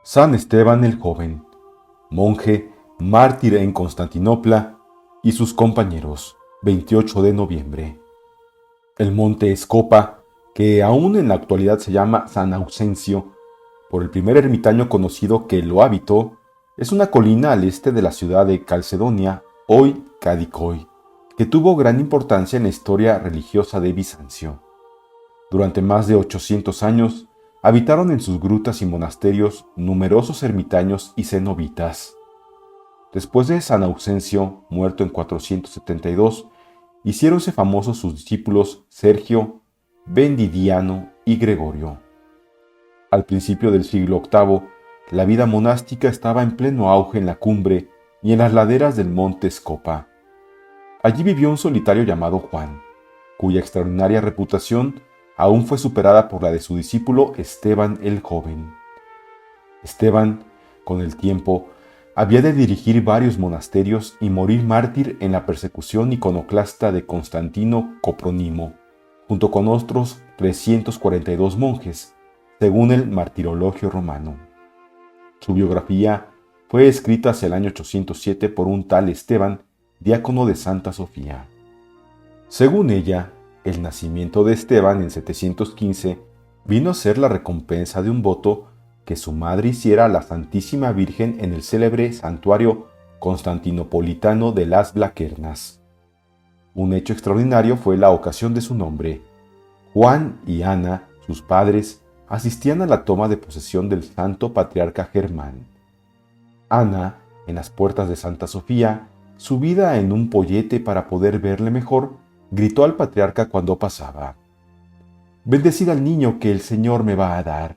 San Esteban el Joven, monje, mártir en Constantinopla, y sus compañeros, 28 de noviembre. El monte Escopa, que aún en la actualidad se llama San Ausencio, por el primer ermitaño conocido que lo habitó, es una colina al este de la ciudad de Calcedonia, hoy Kadikoi, que tuvo gran importancia en la historia religiosa de Bizancio. Durante más de 800 años, habitaron en sus grutas y monasterios numerosos ermitaños y cenobitas. Después de San Ausencio, muerto en 472, hiciéronse famosos sus discípulos Sergio, Bendidiano y Gregorio. Al principio del siglo VIII, la vida monástica estaba en pleno auge en la cumbre y en las laderas del monte Escopa. Allí vivió un solitario llamado Juan, cuya extraordinaria reputación aún fue superada por la de su discípulo Esteban el Joven. Esteban, con el tiempo, había de dirigir varios monasterios y morir mártir en la persecución iconoclasta de Constantino Copronimo, junto con otros 342 monjes, según el Martirologio Romano. Su biografía fue escrita hacia el año 807 por un tal Esteban, diácono de Santa Sofía. Según ella, el nacimiento de Esteban en 715 vino a ser la recompensa de un voto que su madre hiciera a la Santísima Virgen en el célebre santuario constantinopolitano de las Blaquernas. Un hecho extraordinario fue la ocasión de su nombre. Juan y Ana, sus padres, asistían a la toma de posesión del santo patriarca Germán. Ana, en las puertas de Santa Sofía, subida en un pollete para poder verle mejor, gritó al patriarca cuando pasaba: «Bendecid al niño que el Señor me va a dar».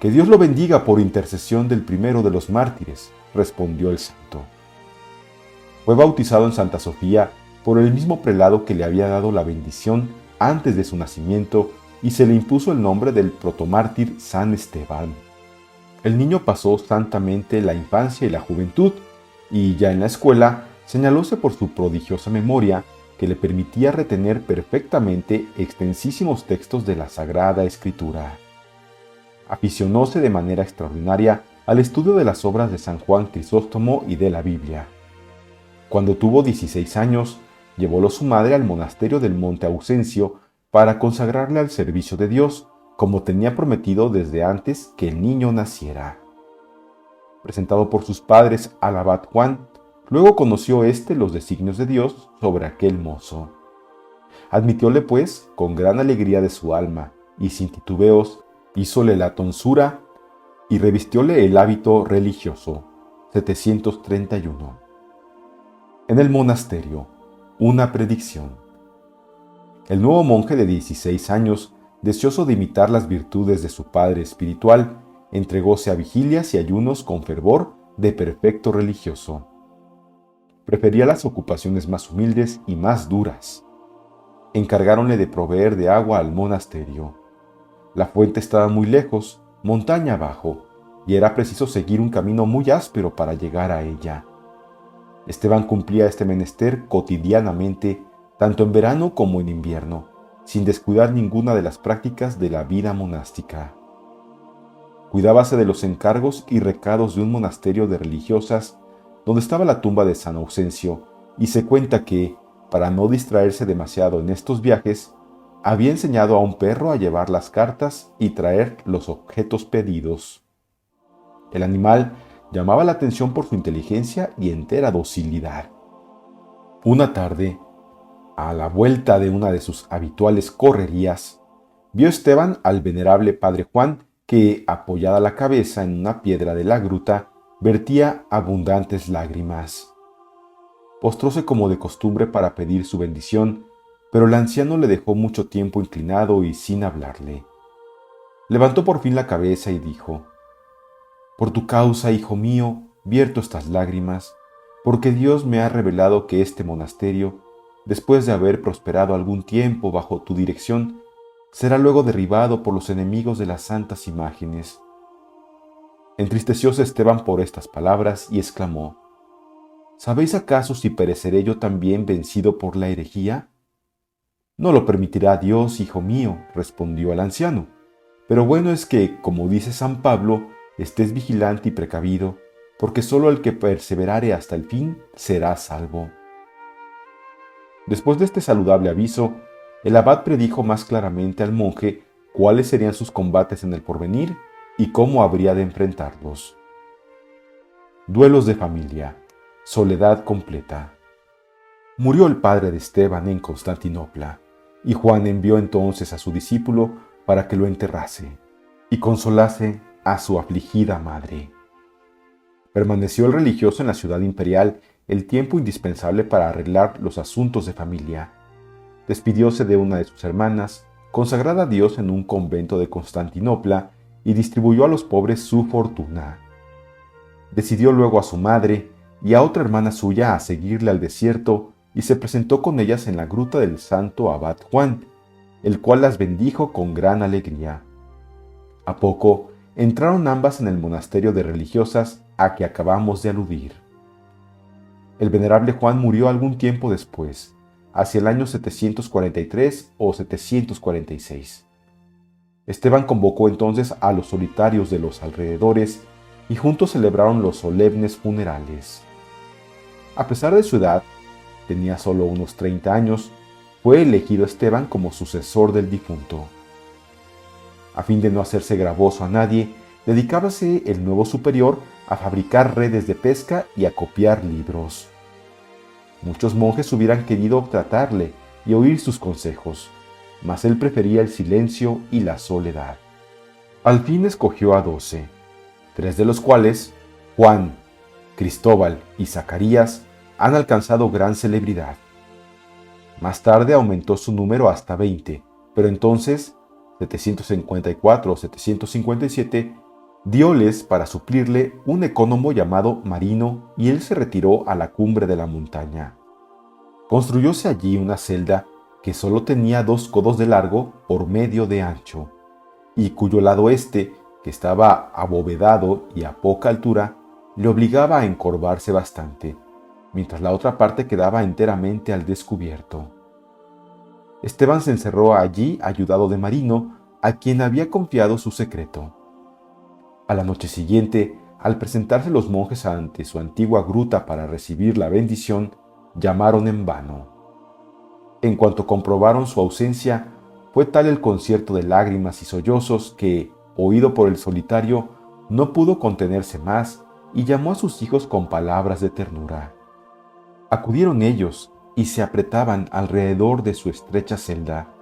«Que Dios lo bendiga por intercesión del primero de los mártires», respondió el santo. Fue bautizado en Santa Sofía por el mismo prelado que le había dado la bendición antes de su nacimiento y se le impuso el nombre del protomártir San Esteban. El niño pasó santamente la infancia y la juventud y ya en la escuela señalóse por su prodigiosa memoria que le permitía retener perfectamente extensísimos textos de la Sagrada Escritura. Aficionóse de manera extraordinaria al estudio de las obras de San Juan Crisóstomo y de la Biblia. Cuando tuvo 16 años, llevólo su madre al monasterio del Monte Ausencio para consagrarle al servicio de Dios, como tenía prometido desde antes que el niño naciera. Presentado por sus padres al abad Juan, luego conoció éste los designios de Dios sobre aquel mozo. Admitióle pues con gran alegría de su alma, y sin titubeos hízole la tonsura y revistióle el hábito religioso. 731. En el monasterio, una predicción. El nuevo monje de 16 años, deseoso de imitar las virtudes de su padre espiritual, entregóse a vigilias y ayunos con fervor de perfecto religioso. Prefería las ocupaciones más humildes y más duras. Encargáronle de proveer de agua al monasterio. La fuente estaba muy lejos, montaña abajo, y era preciso seguir un camino muy áspero para llegar a ella. Esteban cumplía este menester cotidianamente, tanto en verano como en invierno, sin descuidar ninguna de las prácticas de la vida monástica. Cuidábase de los encargos y recados de un monasterio de religiosas donde estaba la tumba de San Ausencio, y se cuenta que, para no distraerse demasiado en estos viajes, había enseñado a un perro a llevar las cartas y traer los objetos pedidos. El animal llamaba la atención por su inteligencia y entera docilidad. Una tarde, a la vuelta de una de sus habituales correrías, vio Esteban al venerable padre Juan que, apoyada la cabeza en una piedra de la gruta, vertía abundantes lágrimas. Postróse como de costumbre para pedir su bendición, pero el anciano le dejó mucho tiempo inclinado y sin hablarle. Levantó por fin la cabeza y dijo: «Por tu causa, hijo mío, vierto estas lágrimas, porque Dios me ha revelado que este monasterio, después de haber prosperado algún tiempo bajo tu dirección, será luego derribado por los enemigos de las santas imágenes». Entristecióse Esteban por estas palabras y exclamó: «¿Sabéis acaso si pereceré yo también vencido por la herejía?». «No lo permitirá Dios, hijo mío», respondió el anciano, «pero bueno es que, como dice San Pablo, estés vigilante y precavido, porque sólo el que perseverare hasta el fin será salvo. Después de este saludable aviso, el abad predijo más claramente al monje cuáles serían sus combates en el porvenir y cómo habría de enfrentarlos. Duelos de familia. Soledad completa. Murió el padre de Esteban en Constantinopla, y Juan envió entonces a su discípulo para que lo enterrase y consolase a su afligida madre. Permaneció el religioso en la ciudad imperial el tiempo indispensable para arreglar los asuntos de familia. Despidióse de una de sus hermanas, consagrada a Dios en un convento de Constantinopla, y distribuyó a los pobres su fortuna. Decidió luego a su madre y a otra hermana suya a seguirle al desierto, y se presentó con ellas en la gruta del santo abad Juan, el cual las bendijo con gran alegría. A poco entraron ambas en el monasterio de religiosas a que acabamos de aludir. El venerable Juan murió algún tiempo después, hacia el año 743 o 746. Esteban convocó entonces a los solitarios de los alrededores y juntos celebraron los solemnes funerales. A pesar de su edad, tenía solo unos 30 años, fue elegido Esteban como sucesor del difunto. A fin de no hacerse gravoso a nadie, dedicábase el nuevo superior a fabricar redes de pesca y a copiar libros. Muchos monjes hubieran querido tratarle y oír sus consejos, mas él prefería el silencio y la soledad. Al fin escogió a 12, 3 de los cuales, Juan, Cristóbal y Zacarías, han alcanzado gran celebridad. Más tarde aumentó su número hasta 20, pero entonces, 754 o 757, dióles para suplirle un ecónomo llamado Marino, y él se retiró a la cumbre de la montaña. Construyóse allí una celda que solo tenía 2 codos de largo por medio de ancho, y cuyo lado este, que estaba abovedado y a poca altura, le obligaba a encorvarse bastante, mientras la otra parte quedaba enteramente al descubierto. Esteban se encerró allí ayudado de Marino, a quien había confiado su secreto. A la noche siguiente, al presentarse los monjes ante su antigua gruta para recibir la bendición, llamaron en vano. En cuanto comprobaron su ausencia, fue tal el concierto de lágrimas y sollozos que, oído por el solitario, no pudo contenerse más y llamó a sus hijos con palabras de ternura. Acudieron ellos y se apretaban alrededor de su estrecha celda.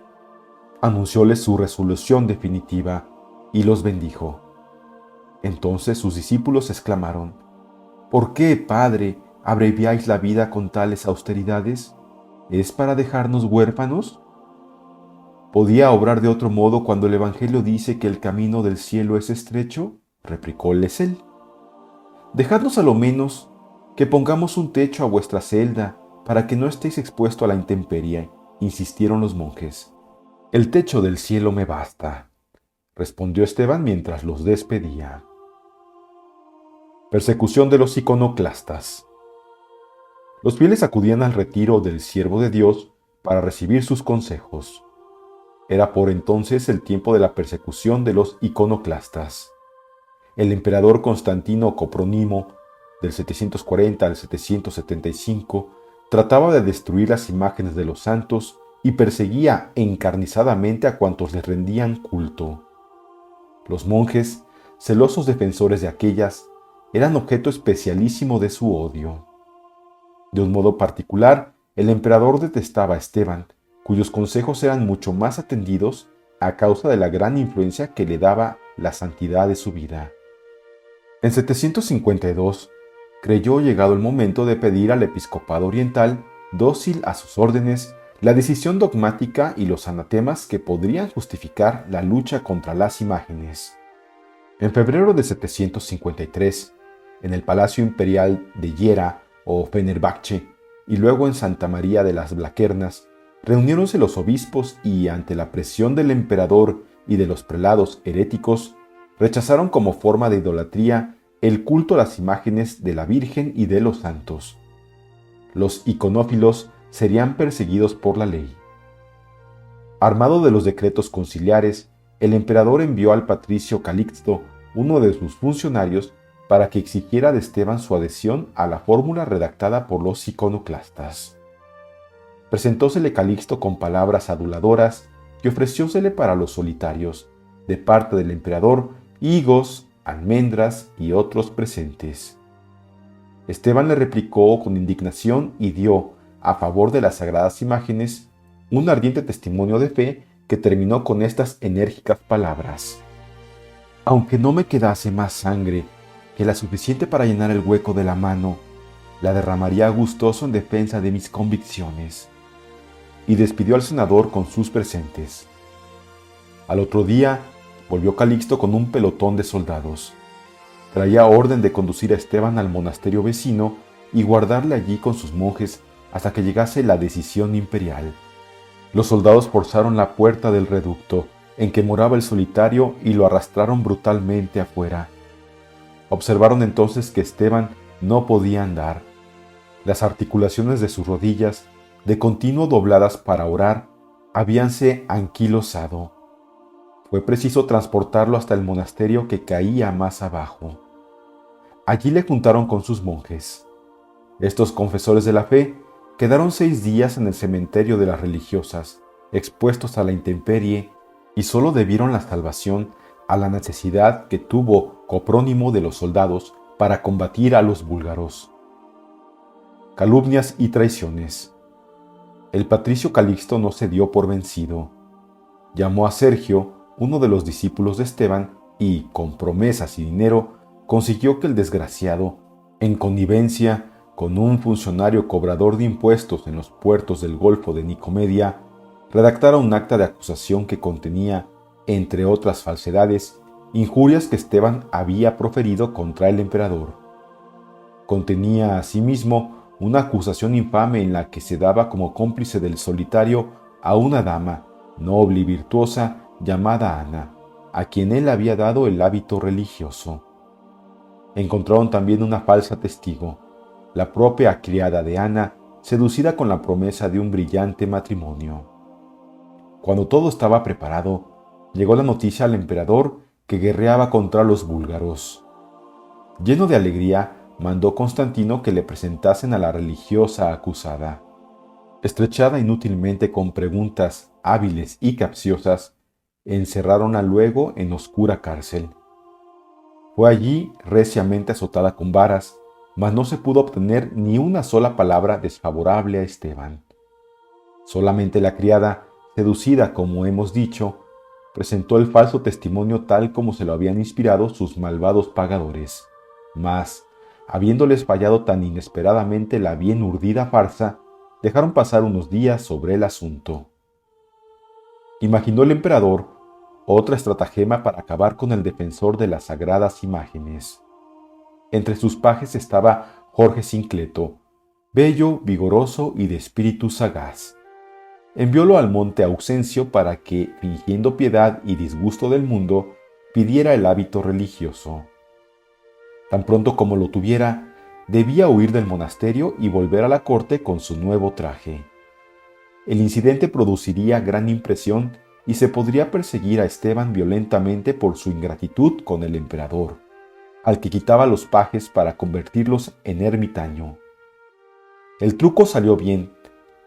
Anuncióles su resolución definitiva y los bendijo. Entonces sus discípulos exclamaron: ¿Por qué, Padre, abreviáis la vida con tales austeridades? ¿Es para dejarnos huérfanos? ¿Podía obrar de otro modo cuando el Evangelio dice que el camino del cielo es estrecho? Replicóles él. Dejadnos a lo menos que pongamos un techo a vuestra celda para que no estéis expuesto a la intemperie, insistieron los monjes. El techo del cielo me basta, respondió Esteban mientras los despedía. Persecución de los iconoclastas. Los fieles acudían al retiro del siervo de Dios para recibir sus consejos. Era por entonces el tiempo de la persecución de los iconoclastas. El emperador Constantino Coprónimo, del 740 al 775, trataba de destruir las imágenes de los santos y perseguía encarnizadamente a cuantos les rendían culto. Los monjes, celosos defensores de aquellas, eran objeto especialísimo de su odio. De un modo particular, el emperador detestaba a Esteban, cuyos consejos eran mucho más atendidos a causa de la gran influencia que le daba la santidad de su vida. En 752, creyó llegado el momento de pedir al episcopado oriental, dócil a sus órdenes, la decisión dogmática y los anatemas que podrían justificar la lucha contra las imágenes. En febrero de 753, en el Palacio Imperial de Yera o Fenerbahce, y luego en Santa María de las Blaquernas, reuniéronse los obispos y, ante la presión del emperador y de los prelados heréticos, rechazaron como forma de idolatría el culto a las imágenes de la Virgen y de los santos. Los iconófilos serían perseguidos por la ley. Armado de los decretos conciliares, el emperador envió al patricio Calixto uno de sus funcionarios para que exigiera de Esteban su adhesión a la fórmula redactada por los iconoclastas. Presentósele Calixto con palabras aduladoras y ofreciósele para los solitarios, de parte del emperador, higos, almendras y otros presentes. Esteban le replicó con indignación y dio, a favor de las sagradas imágenes, un ardiente testimonio de fe que terminó con estas enérgicas palabras: aunque no me quedase más sangre que la suficiente para llenar el hueco de la mano, la derramaría gustoso en defensa de mis convicciones. Y despidió al senador con sus presentes. Al otro día volvió Calixto con un pelotón de soldados. Traía orden de conducir a Esteban al monasterio vecino y guardarle allí con sus monjes hasta que llegase la decisión imperial. Los soldados forzaron la puerta del reducto en que moraba el solitario y lo arrastraron brutalmente afuera. Observaron entonces que Esteban no podía andar. Las articulaciones de sus rodillas, de continuo dobladas para orar, habíanse anquilosado. Fue preciso transportarlo hasta el monasterio que caía más abajo. Allí le juntaron con sus monjes. Estos confesores de la fe quedaron 6 días en el cementerio de las religiosas, expuestos a la intemperie, y solo debieron la salvación a la necesidad que tuvo Coprónimo de los soldados para combatir a los búlgaros. Calumnias y traiciones. El patricio Calixto no se dio por vencido. Llamó a Sergio, uno de los discípulos de Esteban, y, con promesas y dinero, consiguió que el desgraciado, en connivencia con un funcionario cobrador de impuestos en los puertos del Golfo de Nicomedia, redactara un acta de acusación que contenía, entre otras falsedades, injurias que Esteban había proferido contra el emperador. Contenía asimismo una acusación infame en la que se daba como cómplice del solitario a una dama, noble y virtuosa, llamada Ana, a quien él había dado el hábito religioso. Encontraron también una falsa testigo, la propia criada de Ana, seducida con la promesa de un brillante matrimonio. Cuando todo estaba preparado, llegó la noticia al emperador que guerreaba contra los búlgaros. Lleno de alegría, mandó Constantino que le presentasen a la religiosa acusada. Estrechada inútilmente con preguntas hábiles y capciosas, encerráronla luego en oscura cárcel. Fue allí reciamente azotada con varas, mas no se pudo obtener ni una sola palabra desfavorable a Esteban. Solamente la criada, seducida como hemos dicho, presentó el falso testimonio tal como se lo habían inspirado sus malvados pagadores. Mas, habiéndoles fallado tan inesperadamente la bien urdida farsa, dejaron pasar unos días sobre el asunto. Imaginó el emperador otra estratagema para acabar con el defensor de las sagradas imágenes. Entre sus pajes estaba Jorge Sincleto, bello, vigoroso y de espíritu sagaz. Enviólo al monte Ausencio para que, fingiendo piedad y disgusto del mundo, pidiera el hábito religioso. Tan pronto como lo tuviera, debía huir del monasterio y volver a la corte con su nuevo traje. El incidente produciría gran impresión y se podría perseguir a Esteban violentamente por su ingratitud con el emperador, al que quitaba los pajes para convertirlos en ermitaño. El truco salió bien,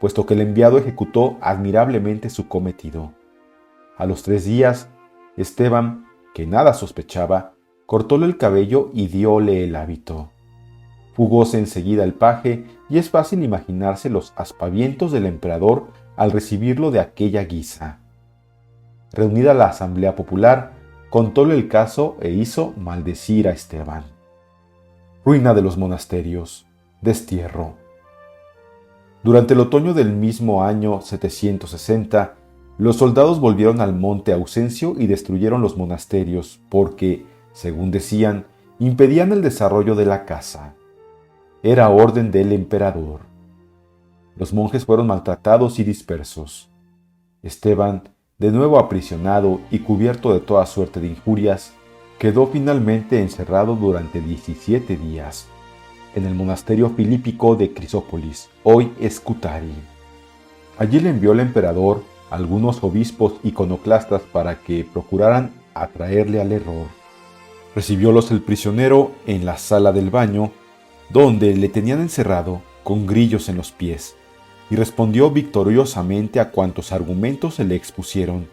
puesto que el enviado ejecutó admirablemente su cometido. A los 3 días, Esteban, que nada sospechaba, cortóle el cabello y dióle el hábito. Fugóse enseguida el paje y es fácil imaginarse los aspavientos del emperador al recibirlo de aquella guisa. Reunida la asamblea popular, contóle el caso e hizo maldecir a Esteban. Ruina de los monasterios, destierro. Durante el otoño del mismo año 760, los soldados volvieron al monte Ausencio y destruyeron los monasterios porque, según decían, impedían el desarrollo de la casa. Era orden del emperador. Los monjes fueron maltratados y dispersos. Esteban, de nuevo aprisionado y cubierto de toda suerte de injurias, quedó finalmente encerrado durante 17 días en el monasterio filípico de Crisópolis, hoy Scutari. Allí le envió el emperador algunos obispos iconoclastas para que procuraran atraerle al error. Recibiólos el prisionero en la sala del baño, donde le tenían encerrado con grillos en los pies, y respondió victoriosamente a cuantos argumentos se le expusieron,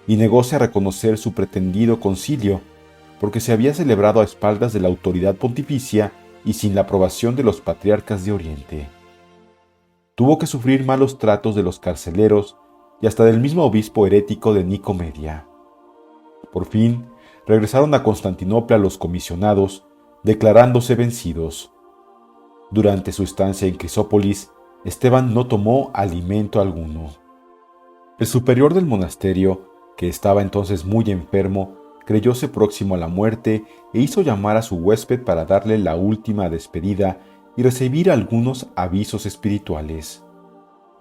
y negóse a reconocer su pretendido concilio, porque se había celebrado a espaldas de la autoridad pontificia y sin la aprobación de los patriarcas de Oriente. Tuvo que sufrir malos tratos de los carceleros y hasta del mismo obispo herético de Nicomedia. Por fin, regresaron a Constantinopla los comisionados, declarándose vencidos. Durante su estancia en Crisópolis, Esteban no tomó alimento alguno. El superior del monasterio, que estaba entonces muy enfermo, creyóse próximo a la muerte e hizo llamar a su huésped para darle la última despedida y recibir algunos avisos espirituales.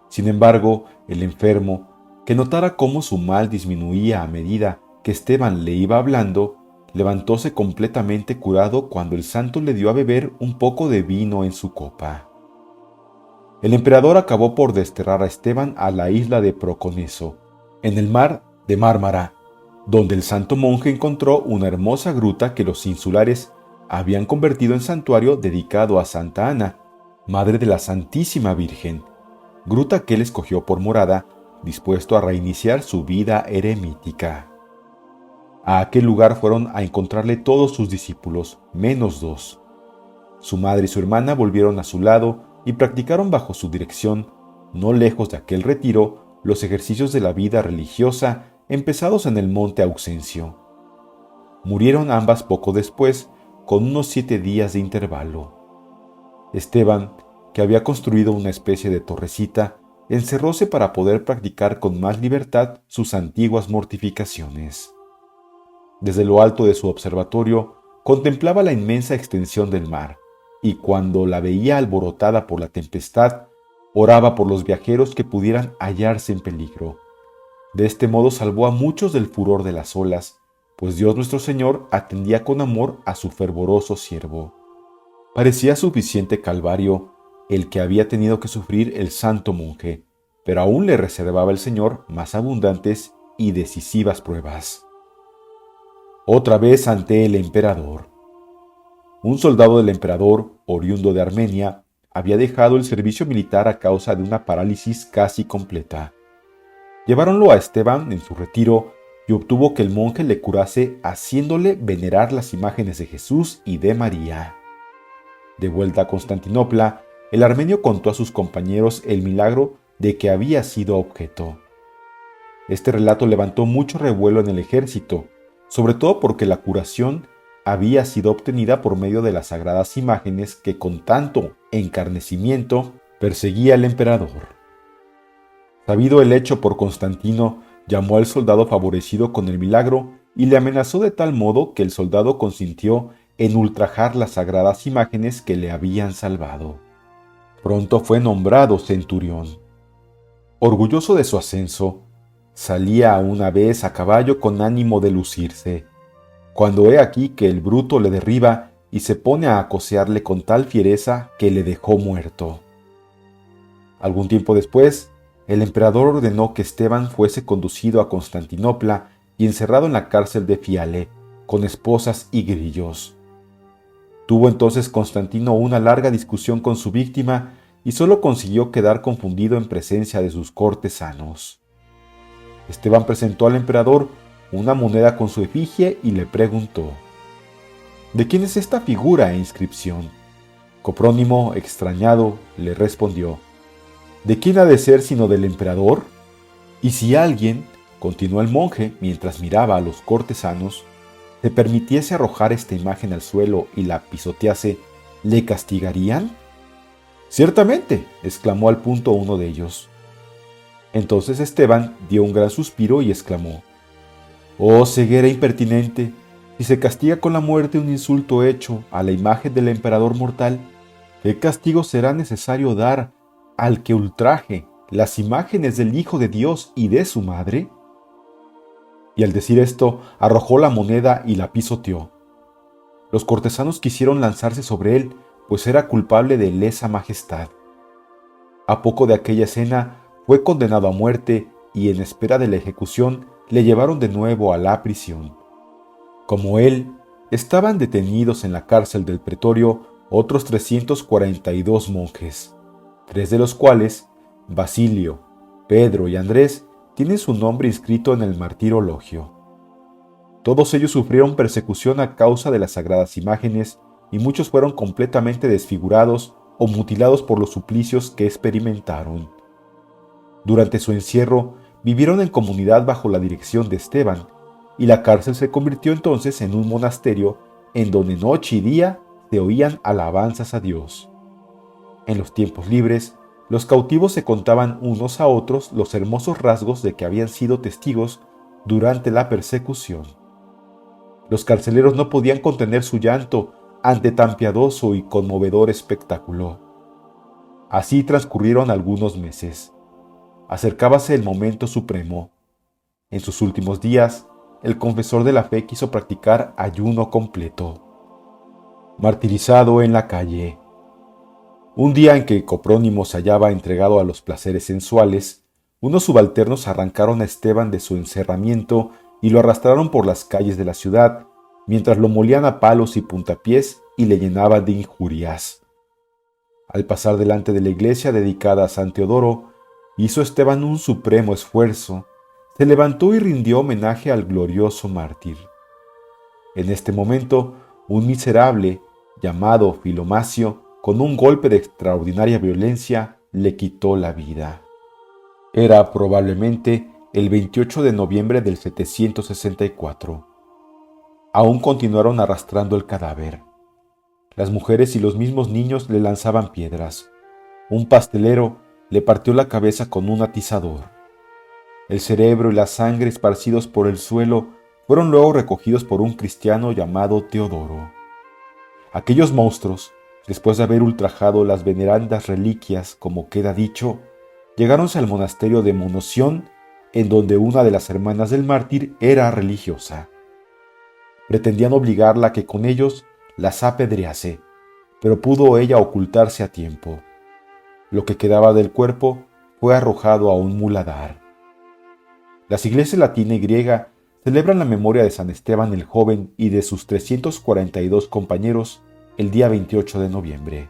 Sin embargo, el enfermo, que notara cómo su mal disminuía a medida que Esteban le iba hablando, levantóse completamente curado cuando el santo le dio a beber un poco de vino en su copa. El emperador acabó por desterrar a Esteban a la isla de Proconeso, en el mar de Mármara, donde el santo monje encontró una hermosa gruta que los insulares habían convertido en santuario dedicado a Santa Ana, madre de la Santísima Virgen, gruta que él escogió por morada, dispuesto a reiniciar su vida eremítica. A aquel lugar fueron a encontrarle todos sus discípulos, menos dos. Su madre y su hermana volvieron a su lado y practicaron bajo su dirección, no lejos de aquel retiro, los ejercicios de la vida religiosa empezados en el monte Auxencio. Murieron ambas poco después, con unos 7 días de intervalo. Esteban, que había construido una especie de torrecita, encerróse para poder practicar con más libertad sus antiguas mortificaciones. Desde lo alto de su observatorio, contemplaba la inmensa extensión del mar, y cuando la veía alborotada por la tempestad, oraba por los viajeros que pudieran hallarse en peligro. De este modo salvó a muchos del furor de las olas, pues Dios nuestro Señor atendía con amor a su fervoroso siervo. Parecía suficiente calvario el que había tenido que sufrir el santo monje, pero aún le reservaba el Señor más abundantes y decisivas pruebas. Otra vez ante el emperador. Un soldado del emperador, oriundo de Armenia, había dejado el servicio militar a causa de una parálisis casi completa. Lleváronlo a Esteban en su retiro y obtuvo que el monje le curase haciéndole venerar las imágenes de Jesús y de María. De vuelta a Constantinopla, el armenio contó a sus compañeros el milagro de que había sido objeto. Este relato levantó mucho revuelo en el ejército, sobre todo porque la curación había sido obtenida por medio de las sagradas imágenes que con tanto encarnecimiento perseguía el emperador. Sabido el hecho por Constantino, llamó al soldado favorecido con el milagro y le amenazó de tal modo que el soldado consintió en ultrajar las sagradas imágenes que le habían salvado. Pronto fue nombrado centurión. Orgulloso de su ascenso, salía una vez a caballo con ánimo de lucirse, cuando he aquí que el bruto le derriba y se pone a acosearle con tal fiereza que le dejó muerto. Algún tiempo después, el emperador ordenó que Esteban fuese conducido a Constantinopla y encerrado en la cárcel de Fiale, con esposas y grillos. Tuvo entonces Constantino una larga discusión con su víctima y solo consiguió quedar confundido en presencia de sus cortesanos. Esteban presentó al emperador una moneda con su efigie y le preguntó: ¿de quién es esta figura e inscripción? Coprónimo, extrañado, le respondió: ¿de quién ha de ser sino del emperador? Y si alguien, continuó el monje mientras miraba a los cortesanos, se permitiese arrojar esta imagen al suelo y la pisotease, ¿le castigarían? Ciertamente, exclamó al punto uno de ellos. Entonces Esteban dio un gran suspiro y exclamó: «Oh ceguera impertinente, si se castiga con la muerte un insulto hecho a la imagen del emperador mortal, ¿qué castigo será necesario dar al que ultraje las imágenes del Hijo de Dios y de su madre?» Y al decir esto, arrojó la moneda y la pisoteó. Los cortesanos quisieron lanzarse sobre él, pues era culpable de lesa majestad. A poco de aquella escena, fue condenado a muerte y en espera de la ejecución le llevaron de nuevo a la prisión. Como él, estaban detenidos en la cárcel del Pretorio otros 342 monjes, 3 de los cuales, Basilio, Pedro y Andrés, tienen su nombre inscrito en el martirologio. Todos ellos sufrieron persecución a causa de las sagradas imágenes y muchos fueron completamente desfigurados o mutilados por los suplicios que experimentaron. Durante su encierro, vivieron en comunidad bajo la dirección de Esteban, y la cárcel se convirtió entonces en un monasterio en donde noche y día se oían alabanzas a Dios. En los tiempos libres, los cautivos se contaban unos a otros los hermosos rasgos de que habían sido testigos durante la persecución. Los carceleros no podían contener su llanto ante tan piadoso y conmovedor espectáculo. Así transcurrieron algunos meses. Acercábase el momento supremo. En sus últimos días, el confesor de la fe quiso practicar ayuno completo. Martirizado en la calle. Un día en que Coprónimo se hallaba entregado a los placeres sensuales, unos subalternos arrancaron a Esteban de su encerramiento y lo arrastraron por las calles de la ciudad, mientras lo molían a palos y puntapiés y le llenaban de injurias. Al pasar delante de la iglesia dedicada a San Teodoro, hizo Esteban un supremo esfuerzo, se levantó y rindió homenaje al glorioso mártir. En este momento, un miserable, llamado Filomacio, con un golpe de extraordinaria violencia, le quitó la vida. Era probablemente el 28 de noviembre del 764. Aún continuaron arrastrando el cadáver. Las mujeres y los mismos niños le lanzaban piedras. Un pastelero le partió la cabeza con un atizador. El cerebro y la sangre esparcidos por el suelo fueron luego recogidos por un cristiano llamado Teodoro. Aquellos monstruos, después de haber ultrajado las venerandas reliquias, como queda dicho, llegáronse al monasterio de Monoción, en donde una de las hermanas del mártir era religiosa. Pretendían obligarla a que con ellos las apedrease, pero pudo ella ocultarse a tiempo. Lo que quedaba del cuerpo fue arrojado a un muladar. Las iglesias latina y griega celebran la memoria de San Esteban el Joven y de sus 342 compañeros el día 28 de noviembre.